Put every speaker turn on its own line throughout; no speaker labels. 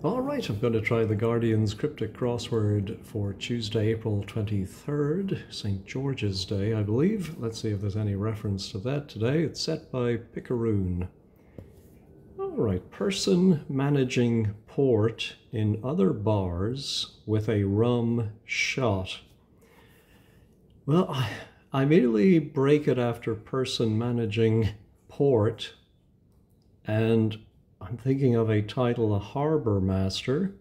All right, I'm going to try the Guardian's Cryptic Crossword for Tuesday, April 23rd, St. George's Day, I believe. Let's see if there's any reference to that today. It's set by Picaroon. All right, person managing port in other bars with a rum shot. Well, I immediately break it after person managing port, and I'm thinking of a title, a harbor master.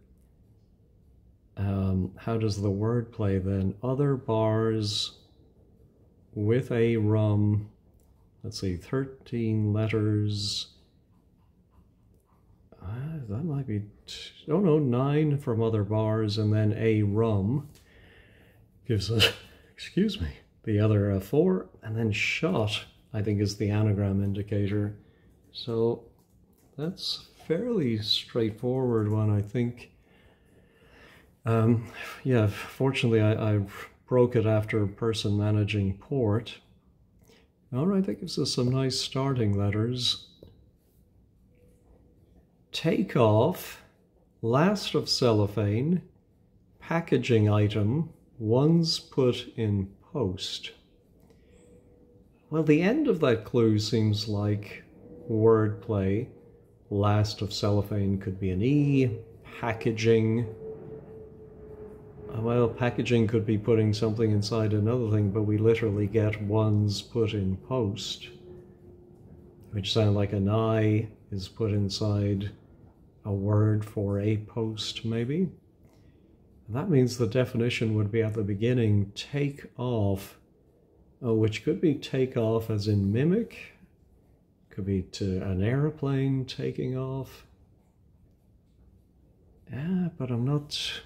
How does the word play then? Other bars with a rum. Let's see, 13 letters. That might be, oh no, 9 from other bars, and then a rum gives us, excuse me, the other 4, and then shot, I think, is the anagram indicator. So that's fairly straightforward one, I think. Yeah, fortunately I broke it after person managing port. All right, that gives us some nice starting letters. Take off, last of cellophane, packaging item, one's put in post. Well, the end of that clue seems like wordplay. Last of cellophane could be an E. Packaging. Well, packaging could be putting something inside another thing, but we literally get one's put in post, which sound like an I is put inside a word for a post, maybe. And that means the definition would be at the beginning, take off, which could be take off as in mimic. Could be to an airplane taking off. Yeah, but I'm not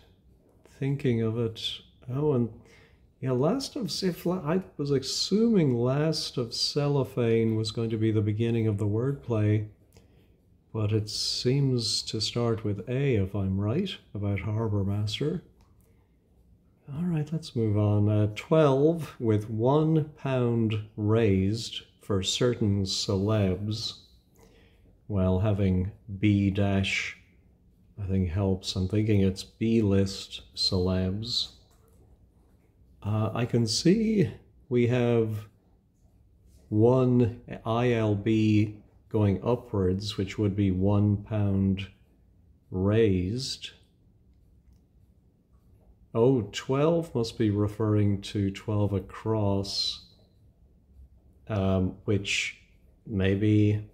thinking of it. Oh, and yeah, last of, if I was assuming last of cellophane was going to be the beginning of the wordplay, but it seems to start with A, if I'm right, about Harbour Master. All right, let's move on. 12 with £1 raised for certain celebs. Well, having B dash, I think helps. I'm thinking it's B-list celebs. I can see we have one ILB going upwards, which would be £1 raised. Oh, 12 must be referring to 12 across, which maybe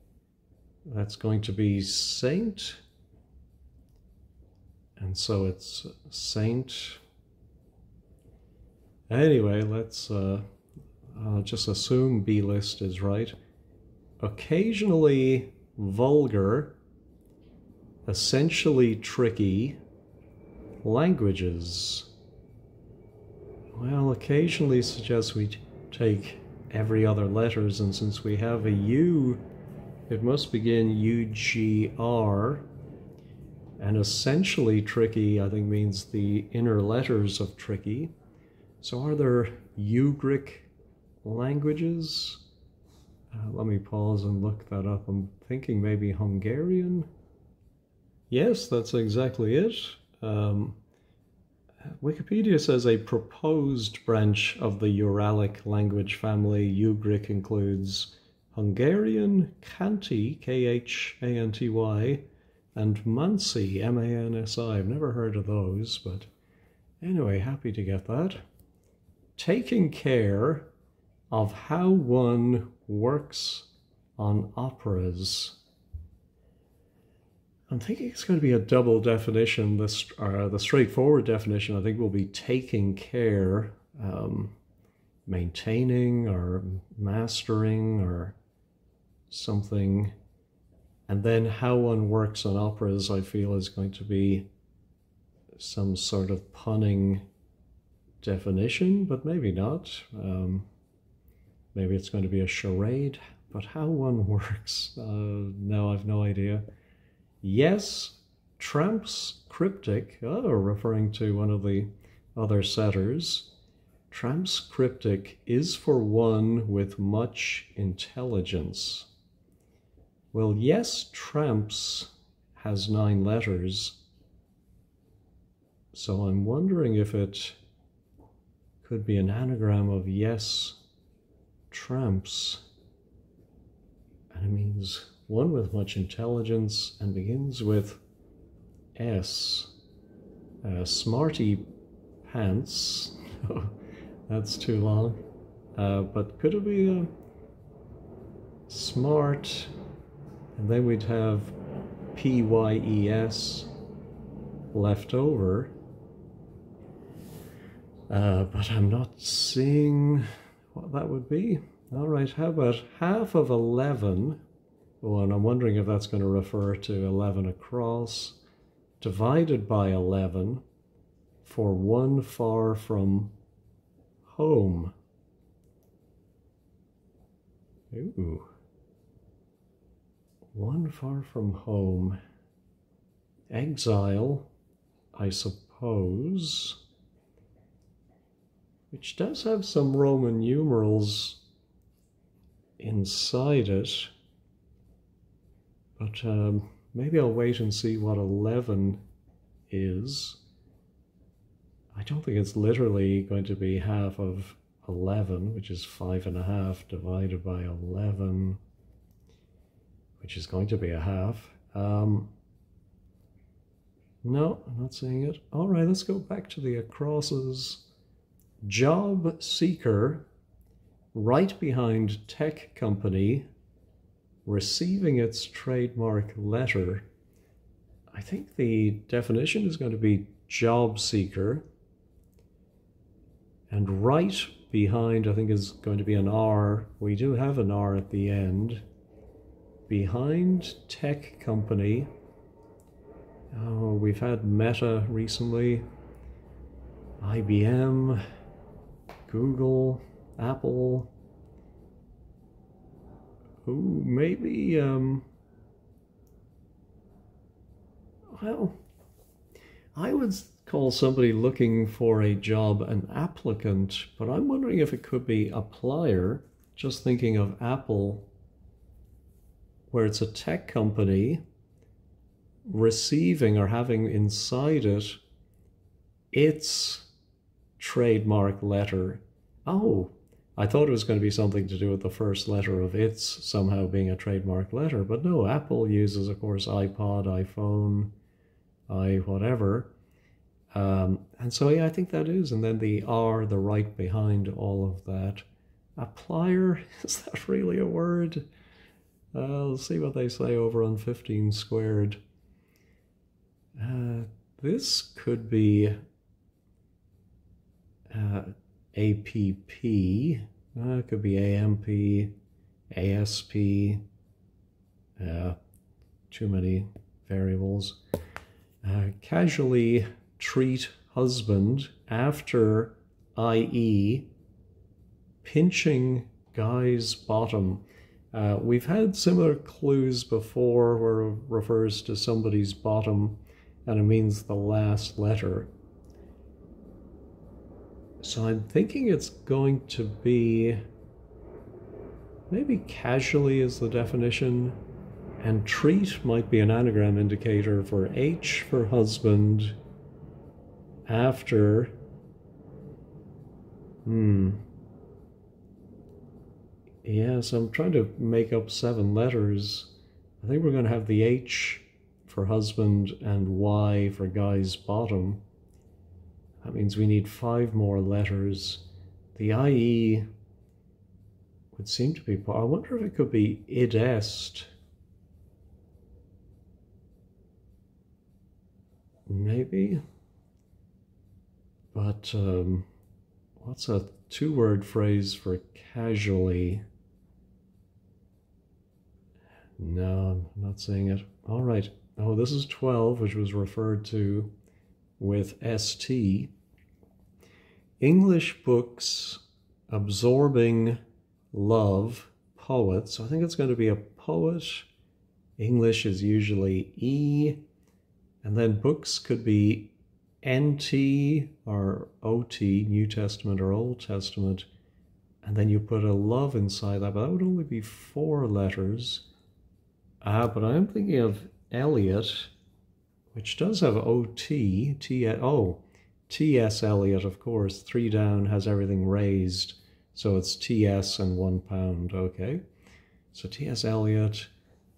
that's going to be Saint. And so it's Saint. Anyway, let's just assume B-list is right. Occasionally vulgar, essentially tricky, languages. Well, occasionally suggests we take every other letters, and since we have a U, it must begin UGR. And essentially tricky, I think, means the inner letters of tricky. So are there Ugric languages? Let me pause and look that up. I'm thinking maybe Hungarian. Yes, that's exactly it. Wikipedia says a proposed branch of the Uralic language family. Ugric includes Hungarian, Khanty, Khanty, and Mansi, Mansi. I've never heard of those, but anyway, happy to get that. Taking care of how one works on operas. I'm thinking it's going to be a double definition. The straightforward definition, I think, will be taking care, maintaining or mastering or something. And then how one works on operas, I feel, is going to be some sort of punning definition, but maybe not. Maybe it's going to be a charade, but how one works, no, I've no idea. Yes, Tramp's Cryptic, referring to one of the other setters. Tramp's Cryptic is for one with much intelligence. Well, yes, Tramp's has 9 letters, So I'm wondering if it could be an anagram of yes, tramps. And it means one with much intelligence and begins with S. Smarty pants. That's too long. But could it be a smart, and then we'd have PYES left over. But I'm not seeing what that would be. All right, how about half of 11? Oh, and I'm wondering if that's going to refer to 11 across, divided by 11 for one far from home. Ooh. One far from home. Exile, I suppose, which does have some Roman numerals inside it, but maybe I'll wait and see what 11 is. I don't think it's literally going to be half of 11, which is 5.5 divided by 11, which is going to be a half. No, I'm not seeing it. All right, let's go back to the acrosses. Job seeker, right behind tech company, receiving its trademark letter. I think the definition is going to be job seeker. And right behind, I think, is going to be an R. We do have an R at the end. Behind tech company. Oh, we've had Meta recently. IBM, Google, Apple. Ooh, maybe, well, I would call somebody looking for a job an applicant, but I'm wondering if it could be applier, just thinking of Apple, where it's a tech company receiving or having inside it its trademark letter. Oh, I thought it was going to be something to do with the first letter of its somehow being a trademark letter, but no, Apple uses, of course, iPod, iPhone, whatever. And so, yeah, I think that is. And then the R, the right behind all of that. Applier, is that really a word? Let's see what they say over on 15 squared. This could be APP, it could be AMP, ASP, too many variables. Casually treat husband after, i.e., pinching guy's bottom. We've had similar clues before where it refers to somebody's bottom and it means the last letter. So I'm thinking it's going to be maybe casually is the definition, and treat might be an anagram indicator for H for husband after, yes, I'm trying to make up 7 letters. I think we're going to have the H for husband and Y for guy's bottom. That means we need 5 more letters. The IE would seem to be, I wonder if it could be id est. Maybe. But what's a 2-word phrase for casually? No, I'm not saying it. All right. Oh, this is 12, which was referred to with ST. English books absorbing love, poet. So I think it's going to be a poet. English is usually E. And then books could be NT or OT, New Testament or Old Testament. And then you put a love inside that, but that would only be 4 letters. But I'm thinking of Eliot, which does have OT, T.S. Eliot, of course, 3 down has everything raised, so it's T.S. and £1, okay. So T.S. Eliot,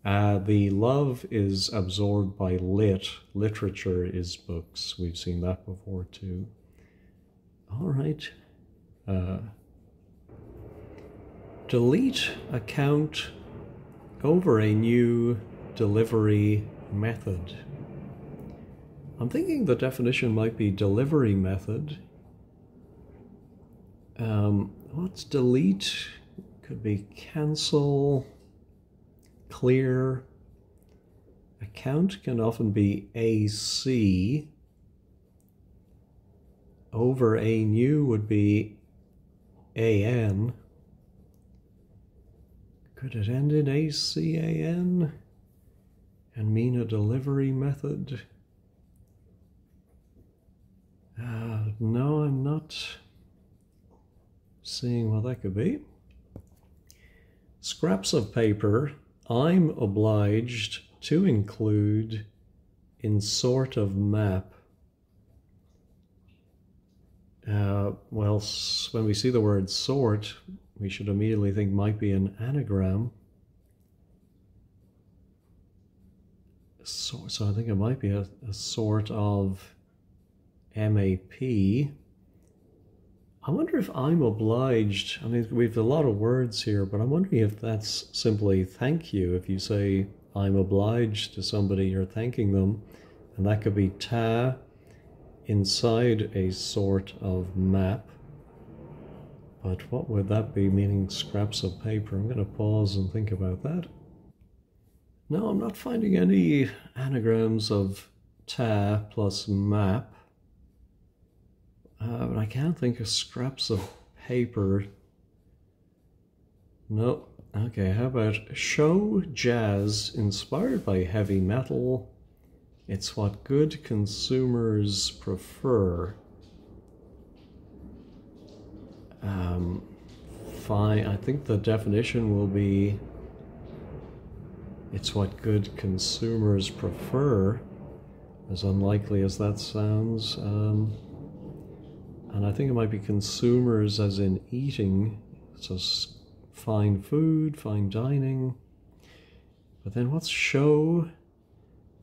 the love is absorbed by literature is books, we've seen that before too. All right. Delete account over a new delivery method. I'm thinking the definition might be delivery method. What's delete? Could be cancel, clear. Account can often be AC. Over a new would be AN. Could it end in ACAN and mean a delivery method? No, I'm not seeing what that could be. Scraps of paper, I'm obliged to include in sort of map. Well, when we see the word sort, we should immediately think might be an anagram. So I think it might be a sort of MAP. I wonder if I'm obliged, I mean, we've a lot of words here, but I'm wondering if that's simply thank you. If you say, I'm obliged to somebody, you're thanking them, and that could be ta inside a sort of map. But what would that be, meaning scraps of paper? I'm going to pause and think about that. No, I'm not finding any anagrams of ta plus map. But I can't think of scraps of paper. No. Okay, how about show jazz inspired by heavy metal? It's what good consumers prefer. Fine, I think the definition will be it's what good consumers prefer, as unlikely as that sounds. And I think it might be consumers as in eating, so fine food, fine dining. But then what's show?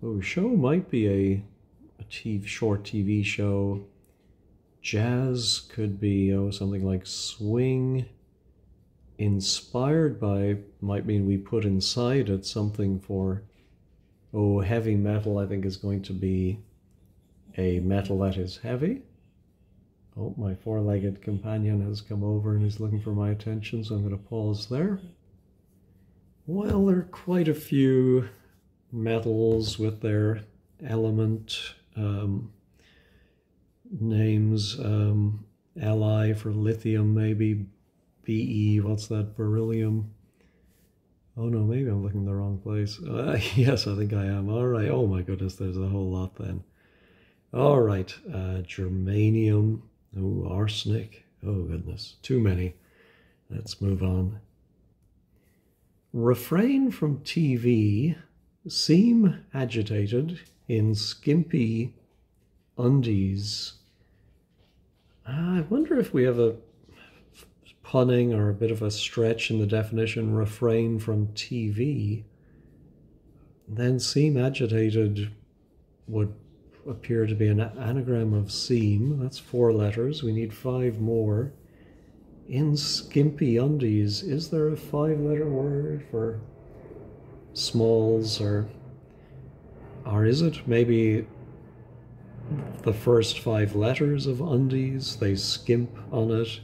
Oh, show might be a short TV show. Jazz could be something like swing. Inspired by might mean we put inside it something for, heavy metal I think is going to be a metal that is heavy. Oh, my four-legged companion has come over and is looking for my attention, so I'm going to pause there. Well, there are quite a few metals with their element names. Li for lithium, maybe. Be, what's that? Beryllium. Oh no, maybe I'm looking in the wrong place. Yes, I think I am. All right. Oh my goodness, there's a whole lot then. All right. Germanium. Oh, arsenic. Oh goodness, too many. Let's move on. Refrain from TV. Seem agitated in skimpy undies. I wonder if we have a punning or a bit of a stretch in the definition, refrain from TV. Then seem agitated would appear to be an anagram of seem. That's 4 letters. We need 5 more. In skimpy undies, is there a 5-letter word for smalls, or is it maybe the first 5 letters of undies? They skimp on it,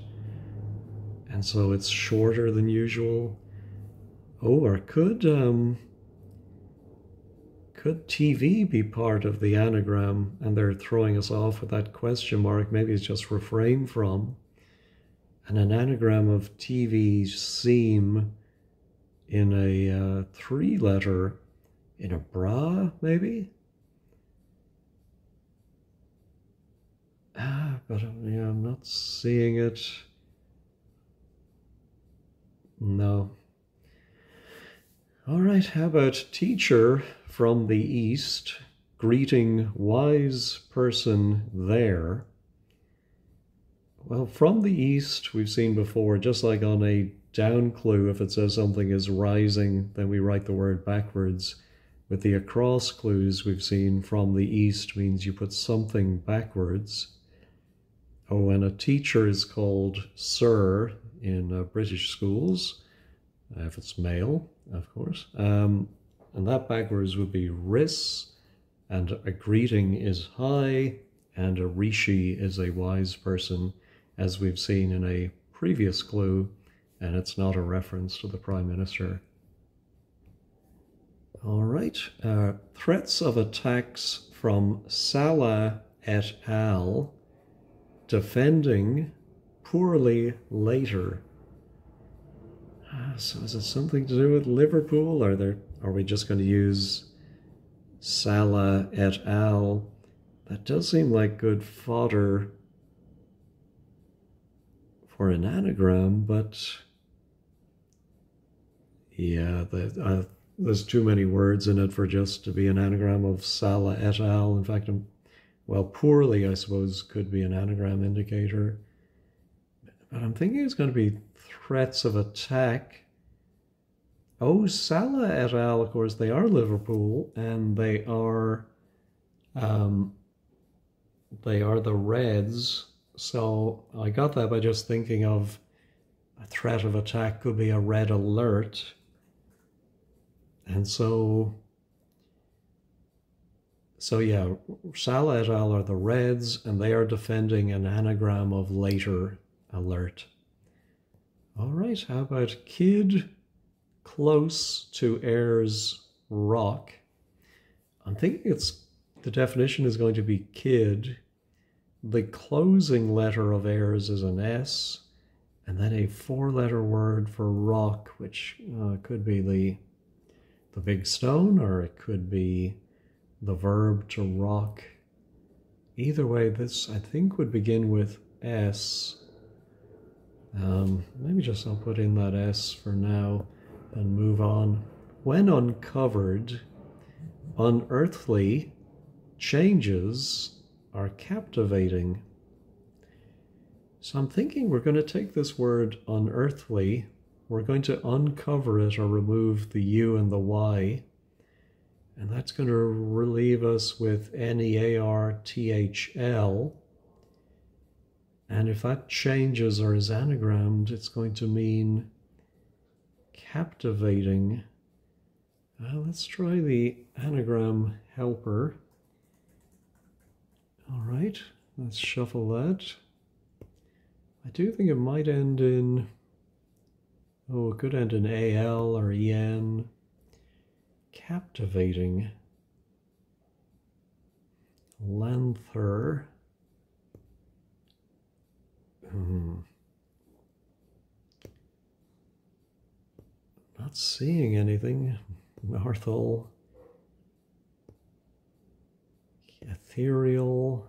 and so it's shorter than usual. Or could TV be part of the anagram and they're throwing us off with that question mark? Maybe it's just refrain from. And an anagram of TV seem in a 3-letter, in a bra, maybe? But yeah, I'm not seeing it. No. All right, how about teacher from the east? greeting wise person there. Well, from the east, we've seen before, just like on a down clue, if it says something is rising, then we write the word backwards. With the across clues, we've seen from the east means you put something backwards. Oh, and a teacher is called sir in British schools, if it's male, of course. And that backwards would be ris, and a greeting is hi, and a rishi is a wise person, as we've seen in a previous clue, and it's not a reference to the Prime Minister. All right, threats of attacks from Salah et al. Defending poorly later. So is it something to do with Liverpool? Are we just going to use Salah et al? That does seem like good fodder for an anagram, but yeah, there's too many words in it for just to be an anagram of Salah et al. In fact, well, poorly, I suppose, could be an anagram indicator. But I'm thinking it's going to be threats of attack. Oh, Salah et al., of course, they are Liverpool, and they are the Reds. So I got that by just thinking of a threat of attack could be a red alert. And so yeah, Salah et al. Are the Reds, and they are defending an anagram of later alert. All right, how about kid close to heirs rock? I'm thinking the definition is going to be kid. The closing letter of heirs is an S, and then a four-letter word for rock, which could be the big stone, or it could be the verb to rock. Either way, this I think would begin with S. Maybe just I'll put in that S for now and move on. When uncovered, unearthly changes are captivating. So I'm thinking we're going to take this word unearthly, we're going to uncover it or remove the U and the Y, and that's going to relieve us with NEARTHL. And if that changes or is anagrammed, it's going to mean captivating. Let's try the anagram helper. All right, let's shuffle that. I do think it might end in, oh, it could end in AL or EN. Captivating. Lanther. Not seeing anything. Narthal. Ethereal.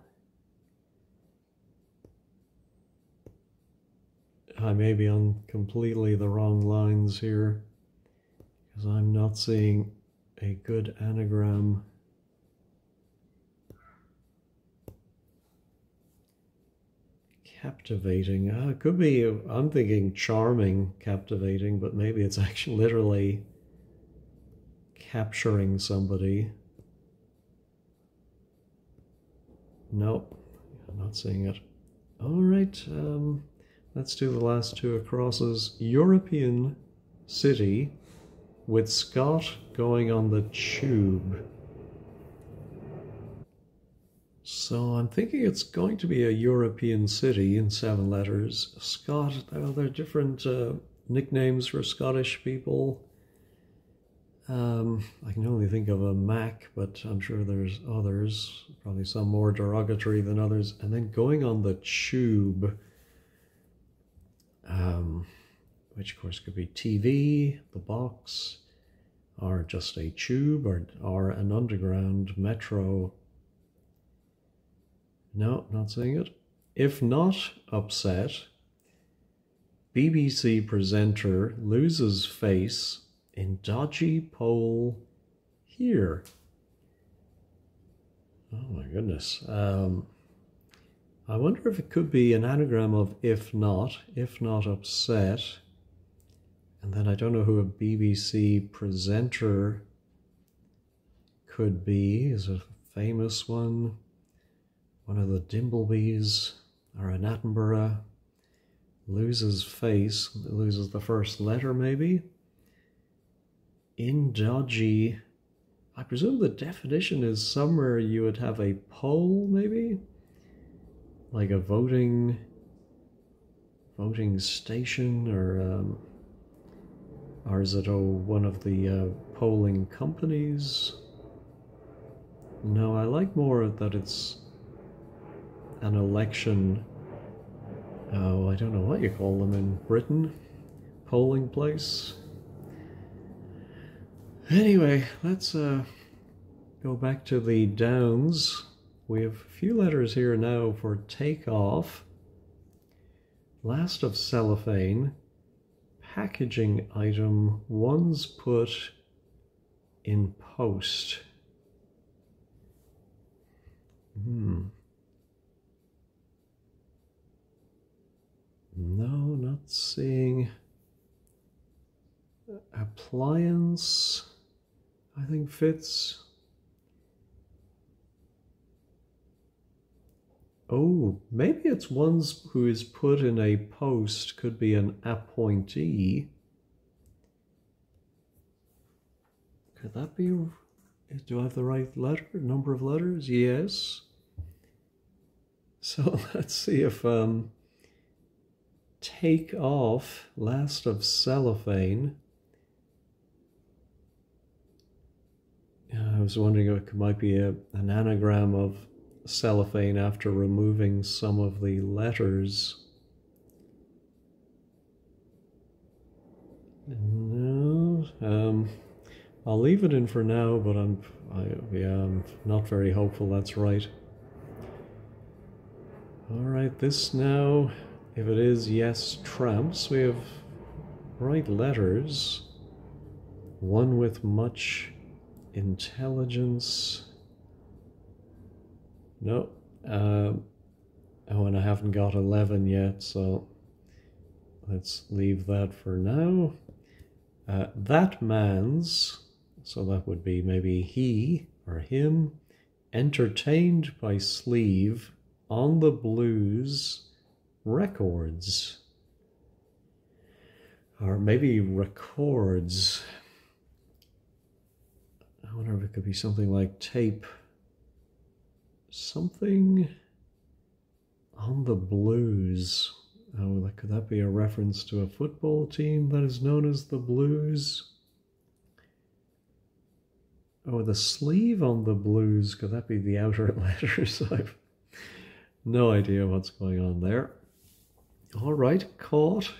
I may be on completely the wrong lines here, because I'm not seeing a good anagram. Captivating. It could be, I'm thinking charming, captivating, but maybe it's actually literally capturing somebody. Nope, I'm not seeing it. All right, let's do the last two acrosses. European city with Scott going on the tube. So I'm thinking it's going to be a European city in 7 letters. Scott, well, there are different nicknames for Scottish people. I can only think of a Mac, but I'm sure there's others, probably some more derogatory than others. And then going on the tube, which of course could be TV, the box, or just a tube, or an underground metro. No, not seeing it. If not upset, BBC presenter loses face in dodgy poll here. my goodness. I wonder if it could be an anagram of if not upset. And then I don't know who a BBC presenter could be. Is it a famous one? One of the Dimblebys or an Attenborough. Loses face, loses the first letter maybe. In dodgy. I presume the definition is somewhere you would have a poll maybe? Like a voting station, or is it one of the polling companies? No, I like more that it's an election. Oh, I don't know what you call them in Britain. Polling place. Anyway, let's go back to the Downs. We have a few letters here now for takeoff. Last of cellophane. Packaging item. One's put in post. No, not seeing. Appliance, I think fits. Oh, maybe it's ones who is put in a post, could be an appointee. Could that be, do I have the right letter, number of letters? Yes. So let's see if take off, last of cellophane. I was wondering if it might be an anagram of cellophane after removing some of the letters. No, I'll leave it in for now, but I'm not very hopeful that's right. All right, this now, if it is yes, tramps, we have right letters. One with much intelligence. No. Oh, and I haven't got 11 yet, so let's leave that for now. That man's, so that would be maybe he or him, entertained by sleeve on the blues records. Or maybe records. I wonder if it could be something like tape. Something on the blues. Oh, could that be a reference to a football team that is known as the Blues? Oh, the sleeve on the blues. Could that be the outer letters? I've no idea what's going on there. All right, caught.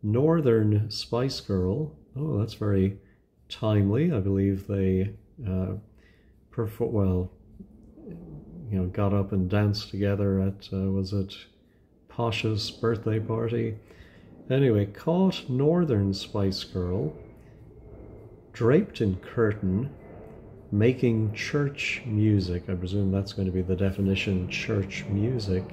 Northern Spice Girl. Oh, that's very timely. I believe they got up and danced together at, was it Posh's birthday party? Anyway, caught Northern Spice Girl, draped in curtain, making church music. I presume that's going to be the definition, church music.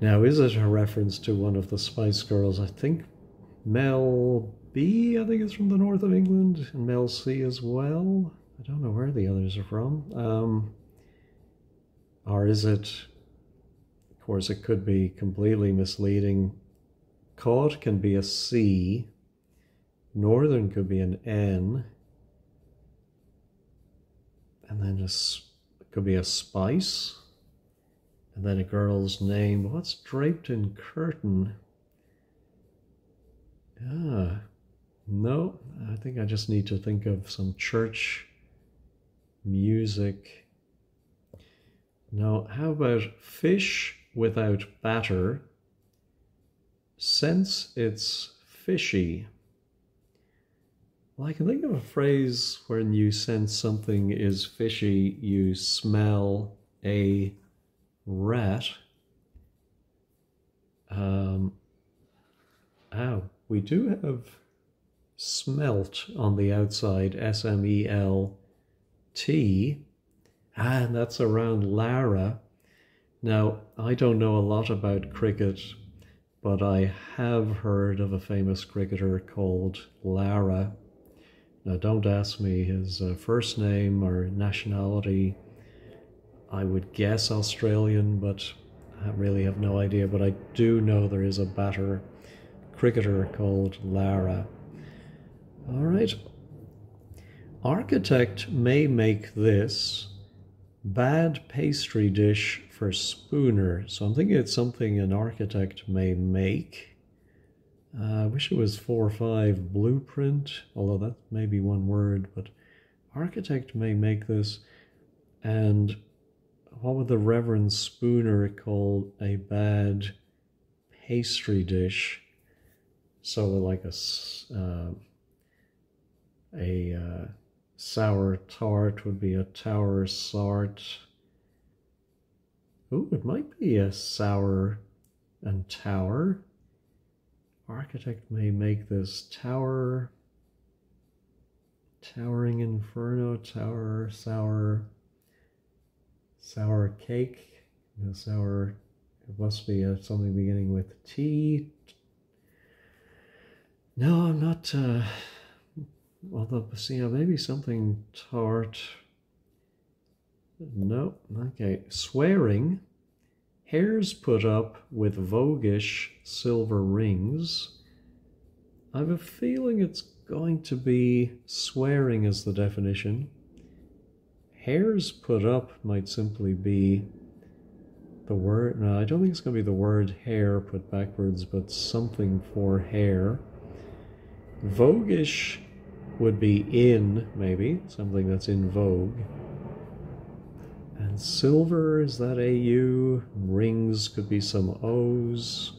Now, is it a reference to one of the Spice Girls? I think Mel B, I think is from the north of England, and Mel C as well. I don't know where the others are from. Or is it, of course, it could be completely misleading. Caught can be a C. Northern could be an N. And then it could be a spice. And then a girl's name. What's draped in curtain? No, I think I just need to think of some church music. No, how about fish without batter? Sense it's fishy. Well, I can think of a phrase when you sense something is fishy, you smell a rat. We do have smelt on the outside, S-M-E-L, T. And that's around Lara. Now, I don't know a lot about cricket, but I have heard of a famous cricketer called Lara. Now, don't ask me his first name or nationality. I would guess Australian, but I really have no idea. But I do know there is a cricketer called Lara. All right. Architect may make this bad pastry dish for spooner. So I'm thinking it's something an architect may make. I wish it was 4 or 5 blueprint, although that may be one word, but architect may make this. And what would the Reverend Spooner call a bad pastry dish? So like a sour tart would be a tower sart. Ooh, it might be a sour and tower. Architect may make this towering inferno, tower, sour cake, sour, it must be something beginning with T. No, I'm not, although, see, maybe something tart. No, okay. Swearing, hairs put up with voguish silver rings. I have a feeling it's going to be swearing as the definition. Hairs put up might simply be the word. No, I don't think it's going to be the word hair put backwards, but something for hair. Voguish would be in, maybe, something that's in vogue. And silver, is that AU? Rings could be some O's.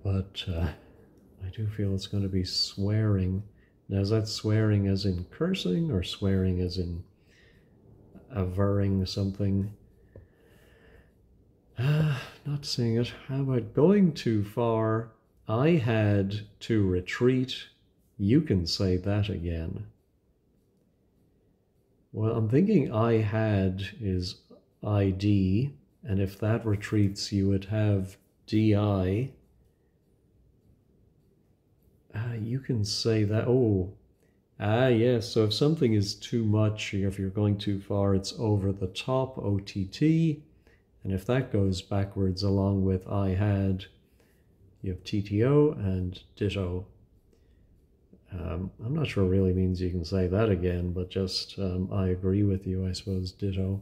But I do feel it's going to be swearing. Now, is that swearing as in cursing or swearing as in averring something? Not seeing it. How about going too far? I had to retreat. You can say that again. Well, I'm thinking I had is ID, and if that retreats, you would have DI. You can say that. Oh, yes. So if something is too much, if you're going too far, it's over the top, OTT. And if that goes backwards along with I had, you have TTO and ditto. I'm not sure it really means you can say that again, but just I agree with you, I suppose, ditto.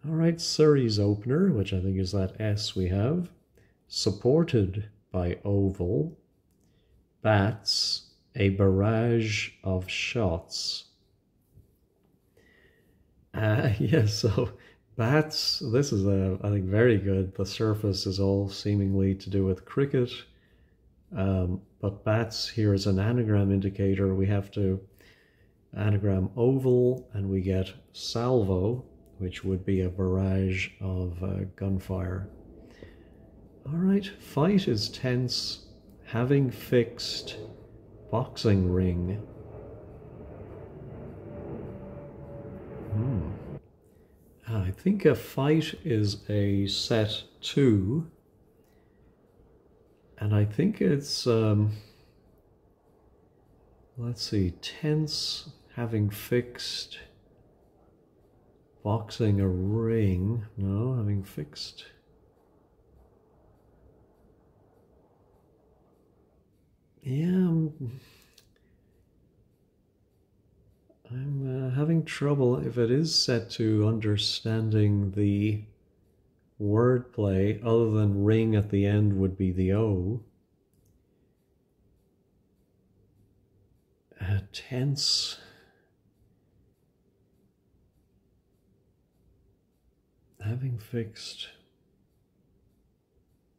All right, Surrey's opener, which I think is that S we have. Supported by oval. Bats, a barrage of shots. Yes, so bats, this is, I think, very good. The surface is all seemingly to do with cricket. But bats here is an anagram indicator. We have to anagram oval, and we get salvo, which would be a barrage of gunfire. All right, fight is tense. Having fixed, boxing ring. I think a fight is a set 2. And I think it's, let's see, tense, having fixed, boxing a ring. No, having fixed. Yeah, I'm having trouble if it is set to understanding the wordplay, other than ring at the end would be the O. Tense. Having fixed.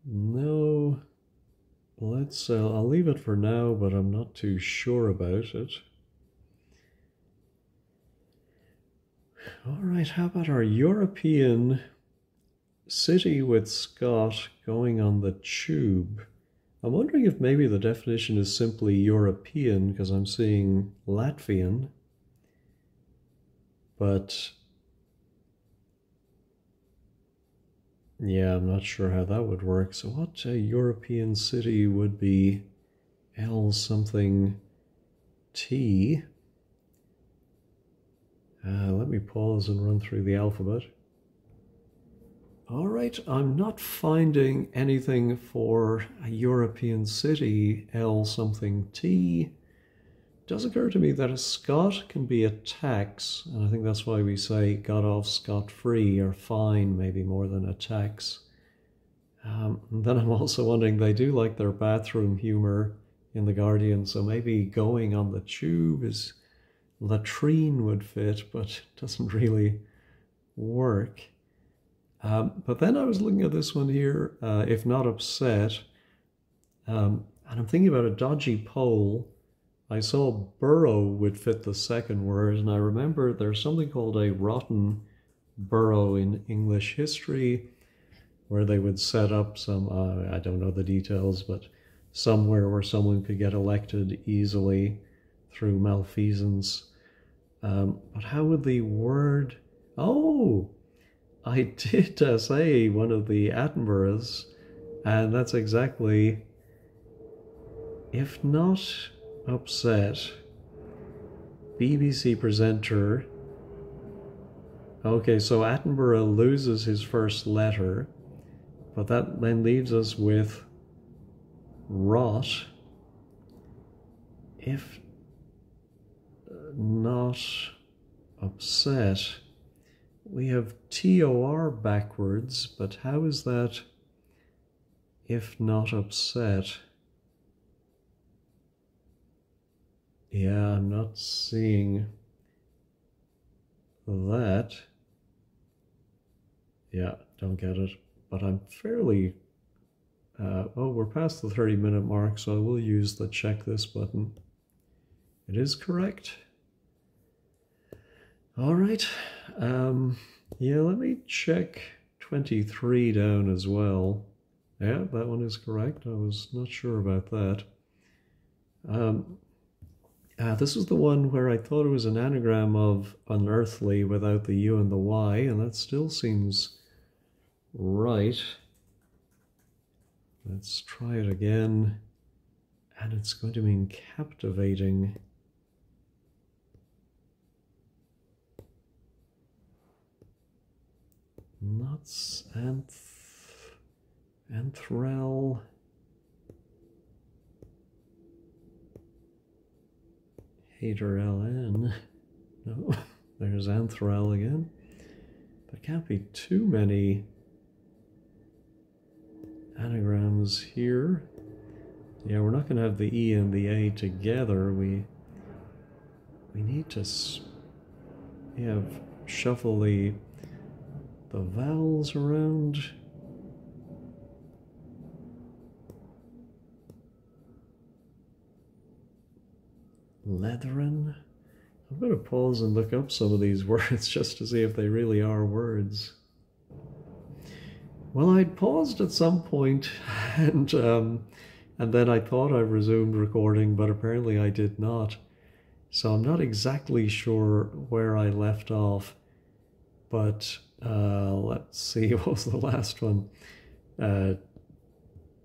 No. Let's, I'll leave it for now, but I'm not too sure about it. All right, how about our European city with Scott going on the tube? I'm wondering if maybe the definition is simply European, because I'm seeing Latvian, but yeah, I'm not sure how that would work. So what European city would be L something T? Let me pause and run through the alphabet. All right, I'm not finding anything for a European city, L something T. It does occur to me that a Scot can be a tax, and I think that's why we say got off scot-free or fine, maybe more than a tax. And then I'm also wondering, they do like their bathroom humor in The Guardian, so maybe going on the tube is latrine would fit, but it doesn't really work. But then I was looking at this one here, if not upset, and I'm thinking about a dodgy poll. I saw borough would fit the second word, and I remember there's something called a rotten borough in English history, where they would set up some, I don't know the details, but somewhere where someone could get elected easily through malfeasance. But how would the word, oh, I did say one of the Attenboroughs, and that's exactly, if not upset, BBC presenter. Okay, so Attenborough loses his first letter, but that then leaves us with rot, if not upset. We have TOR backwards, but how is that if not upset? Yeah, I'm not seeing that. Yeah, don't get it. But I'm fairly... oh, we're past the 30-minute mark, so I will use the check this button. It is correct. All right. Yeah, let me check 23 down as well. Yeah, that one is correct. I was not sure about that. This was the one where I thought it was an anagram of unearthly without the U and the Y, and that still seems right. Let's try it again. And it's going to mean captivating. Nuts, anthrel. Hater LN. No, there's anthrel again. There can't be too many anagrams here. Yeah, we're not going to have the E and the A together. We need to shuffle the vowels around. Leatherin. I'm going to pause and look up some of these words just to see if they really are words. Well, I'd paused at some point and then I thought I resumed recording, but apparently I did not. So I'm not exactly sure where I left off, but let's see, what was the last one?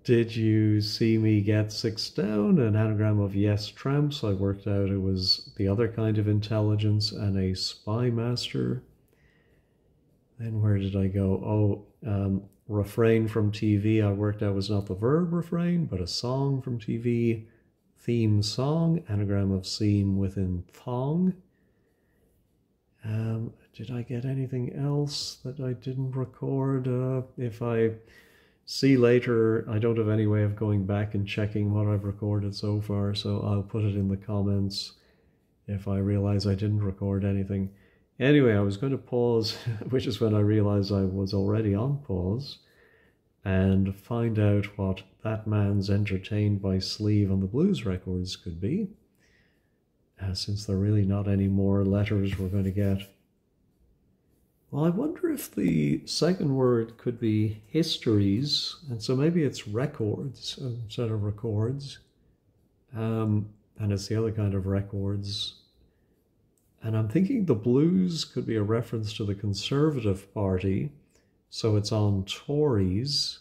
Did you see me get 6 down? An anagram of yes tramps. I worked out it was the other kind of intelligence and a spy master. Then where did I go? Oh, refrain from TV. I worked out was not the verb refrain, but a song from TV. Theme song, anagram of seam within thong. Did I get anything else that I didn't record? If I see later, I don't have any way of going back and checking what I've recorded so far, so I'll put it in the comments if I realize I didn't record anything. Anyway, I was going to pause, which is when I realized I was already on pause, and find out what That Man's Entertained by Sleeve on the Blues records could be, since there are really not any more letters we're going to get. Well, I wonder if the second word could be histories, and so maybe it's records instead of records, and it's the other kind of records. And I'm thinking the blues could be a reference to the Conservative Party, so it's on Tories.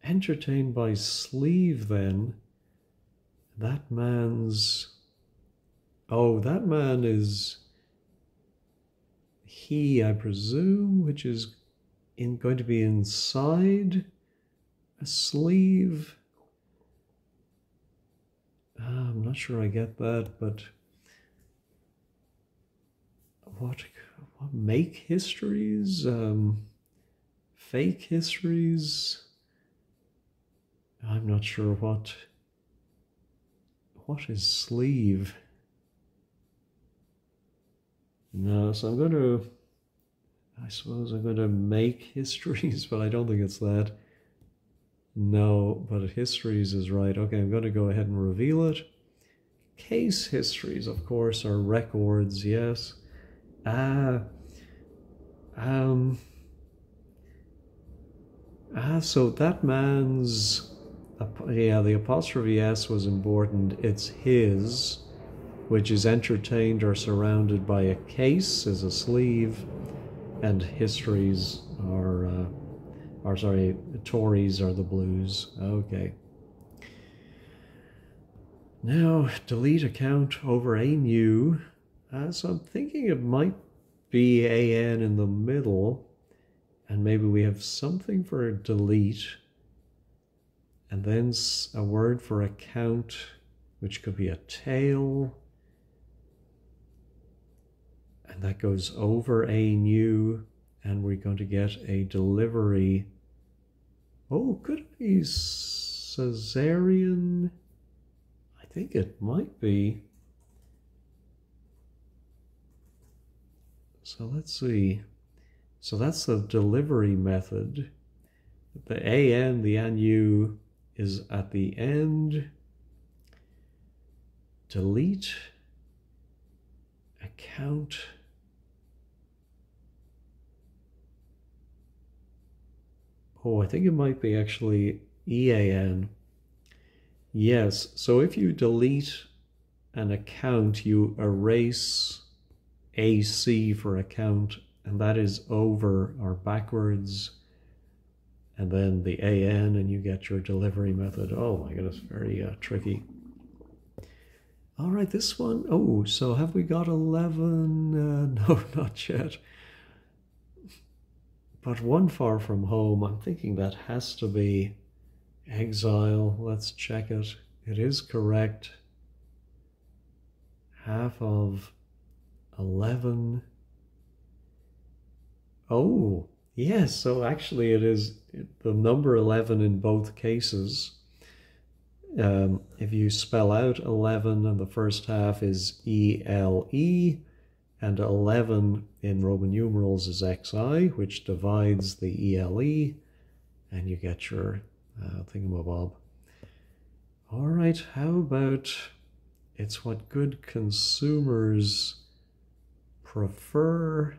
Entertained by sleeve, then. That man's... Oh, that man is... he, I presume, which is going to be inside a sleeve. I'm not sure I get that, but what make histories? Fake histories? I'm not sure what is sleeve. No, so I suppose I'm going to make histories, but I don't think it's that. No, but histories is right. Okay, I'm going to go ahead and reveal it. Case histories, of course, are records, yes. So that man's, yeah, the apostrophe S was important. It's his, which is entertained or surrounded by a case, is a sleeve, and histories are, Tories are the blues. Okay. Now, delete account over a new. So I'm thinking it might be AN in the middle, and maybe we have something for delete, and then a word for account, which could be a tail, and that goes over a new, and we're going to get a delivery. Oh, could it be Caesarean? I think it might be. So let's see. So that's the delivery method. The AN, the ANU is at the end. Delete account. Oh, I think it might be actually EAN. Yes, so if you delete an account, you erase AC for account, and that is over or backwards, and then the AN, and you get your delivery method. Oh my goodness, very tricky. All right, this one. Oh, so have we got 11? No, not yet. But one far from home, I'm thinking that has to be exile. Let's check it. It is correct. Half of 11. Oh, yes. So actually it is the number 11 in both cases. If you spell out 11 and the first half is ELE, and 11 in Roman numerals is XI, which divides the ELE, and you get your thingamabob. All right, how about it's what good consumers prefer,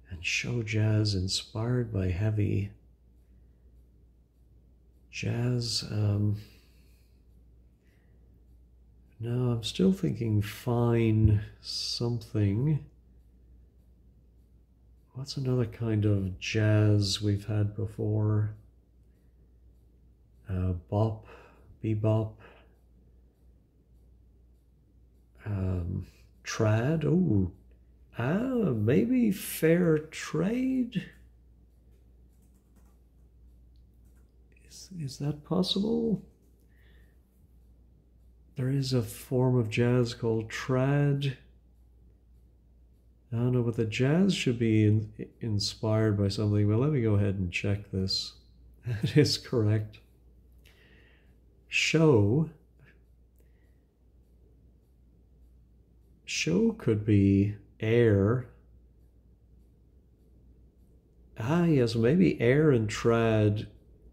and show jazz inspired by heavy jazz. No, I'm still thinking fine something. What's another kind of jazz we've had before? Bop, bebop. Trad, oh. Maybe fair trade? Is that possible? There is a form of jazz called trad. I don't know, but the jazz should be inspired by something. Well, let me go ahead and check this. That is correct. Show could be air. Yes, maybe air and trad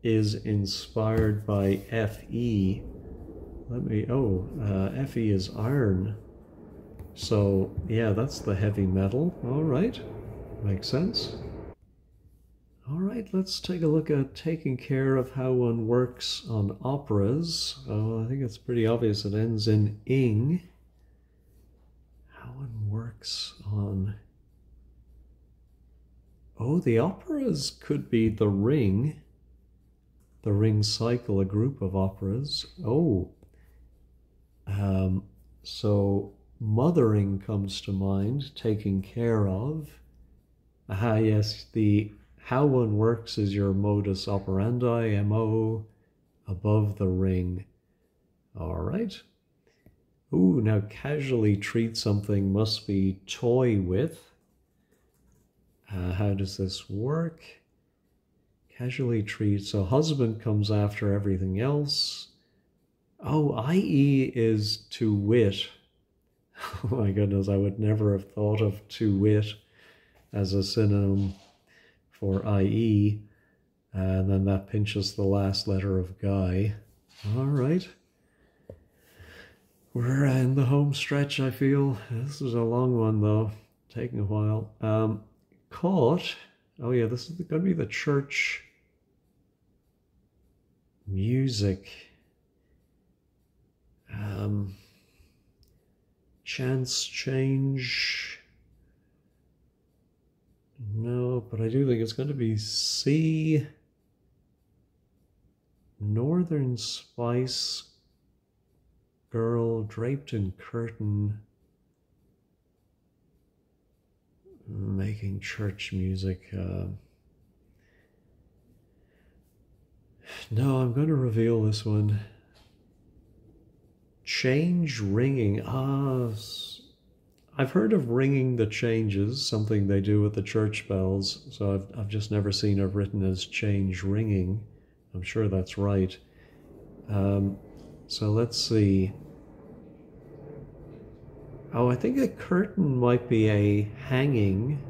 is inspired by FE. FE is iron. So yeah, that's the heavy metal. All right, makes sense. All right, let's take a look at taking care of how one works on operas. Oh, I think it's pretty obvious it ends in ing. How one works on... Oh, the operas could be the Ring cycle, a group of operas. Oh, so mothering comes to mind, taking care of. Ah, yes, the how one works is your modus operandi, MO, above the ring. All right. Ooh, now casually treat something must be toy with. How does this work? Casually treat, so husband comes after everything else. Oh, IE is to wit. Oh my goodness, I would never have thought of to wit as a synonym for IE. And then that pinches the last letter of Guy. All right. We're in the home stretch, I feel. This is a long one, though. Taking a while. Caught. Oh, yeah, this is going to be the church music. Chance change. No, but I do think it's going to be C. Northern Spice Girl draped in curtain, making church music. No, I'm going to reveal this one. Change ringing. I've heard of ringing the changes, something they do with the church bells. So I've just never seen it written as change ringing. I'm sure that's right. So let's see. Oh, I think a curtain might be a hanging.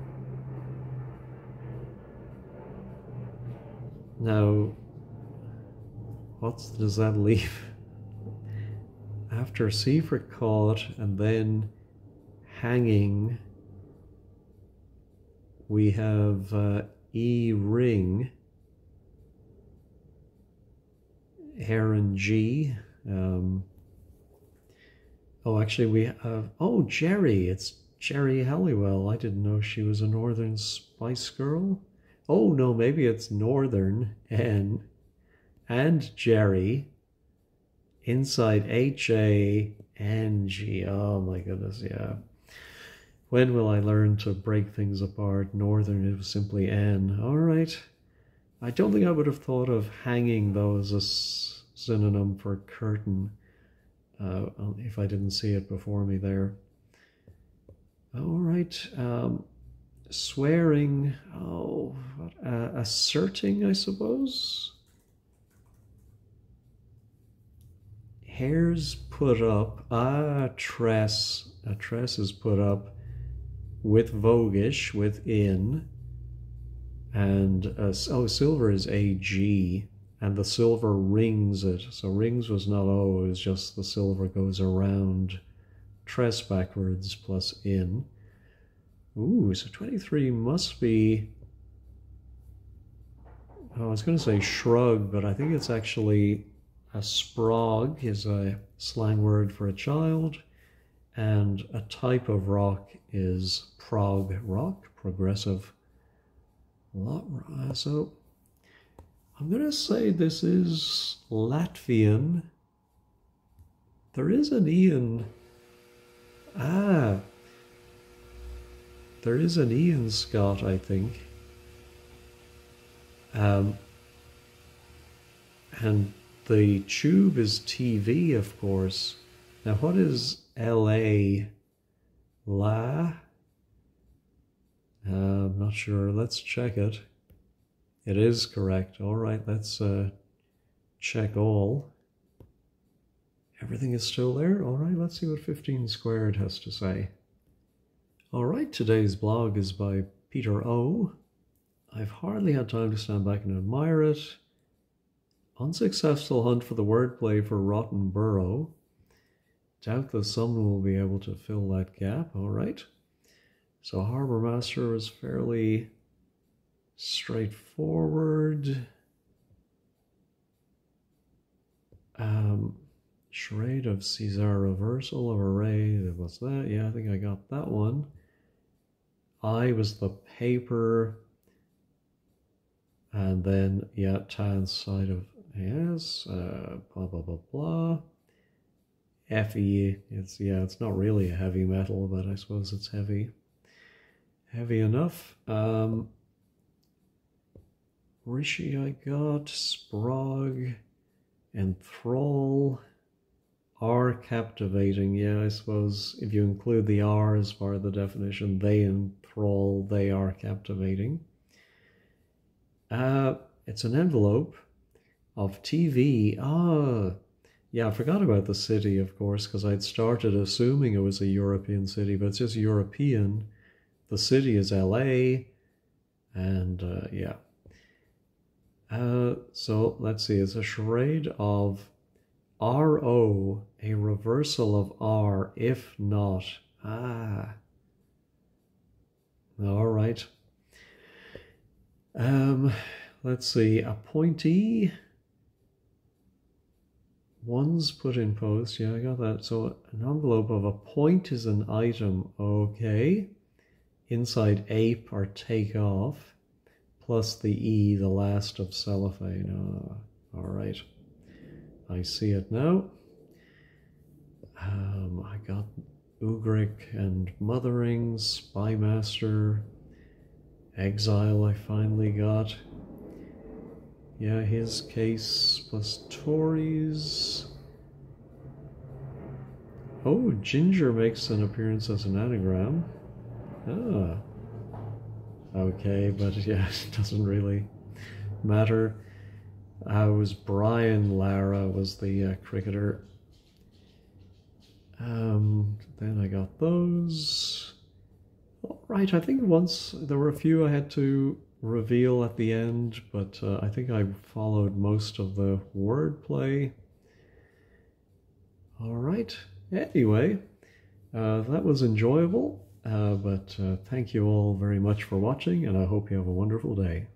Now, what does that leave? After C for caught and then hanging, we have E ring, Aaron G. Oh, actually we have, oh, Jerry, it's Jerry Halliwell. I didn't know she was a Northern Spice Girl. Oh, no, maybe it's Northern and Jerry. Inside H-A-N-G. Oh my goodness, yeah. When will I learn to break things apart? Northern, it was simply N. All right. I don't think I would have thought of hanging, though, as a synonym for curtain, if I didn't see it before me there. All right. Swearing. Oh, asserting, I suppose. Hairs put up. Tress. A tress is put up with voguish, with in. And, silver is AG. And the silver rings it. So rings was not O, it was just the silver goes around. Tress backwards plus in. Ooh, so 23 must be... Oh, I was going to say shrug, but I think it's actually... A sprog is a slang word for a child, and a type of rock is prog rock, progressive rock. So I'm going to say this is Latvian. There is an Ian. There is an Ian Scott, I think. And the tube is TV, of course. Now, what is LA? La? I'm not sure. Let's check it. It is correct. All right, let's check all. Everything is still there. All right, let's see what 15 squared has to say. All right, today's blog is by Peter O. I've hardly had time to stand back and admire it. Unsuccessful hunt for the wordplay for Rotten Borough. Doubt that someone will be able to fill that gap. All right. So Harbor Master was fairly straightforward. Charade of Caesar, reversal of array. What's that? Yeah, I think I got that one. I was the paper. And then, yeah, tan side of, yes, blah, blah, blah, blah. Fe, it's not really a heavy metal, but I suppose it's heavy. Heavy enough. Rishi I got, Sprague, Enthrall, R captivating. Yeah, I suppose if you include the R as part of the definition, they enthrall, they are captivating. It's an envelope of TV. Yeah, I forgot about the city, of course, because I'd started assuming it was a European city, but it's just European. The city is LA, and yeah. So let's see, it's a charade of RO, a reversal of R, if not. All right. Let's see, appointee. One's put in post. Yeah, I got that. So an envelope of a point is an item. Okay. Inside ape or take off. Plus the E, the last of cellophane. All right. I see it now. I got Ugric and Motherings, Spymaster, Exile I finally got. Yeah, his case plus Tories. Oh, Ginger makes an appearance as an anagram. Okay, but yeah, it doesn't really matter. I was Brian Lara was the cricketer. Then I got those. All right, I think once there were a few I had to reveal at the end, but I think I followed most of the wordplay. All right, anyway, that was enjoyable, but thank you all very much for watching, and I hope you have a wonderful day.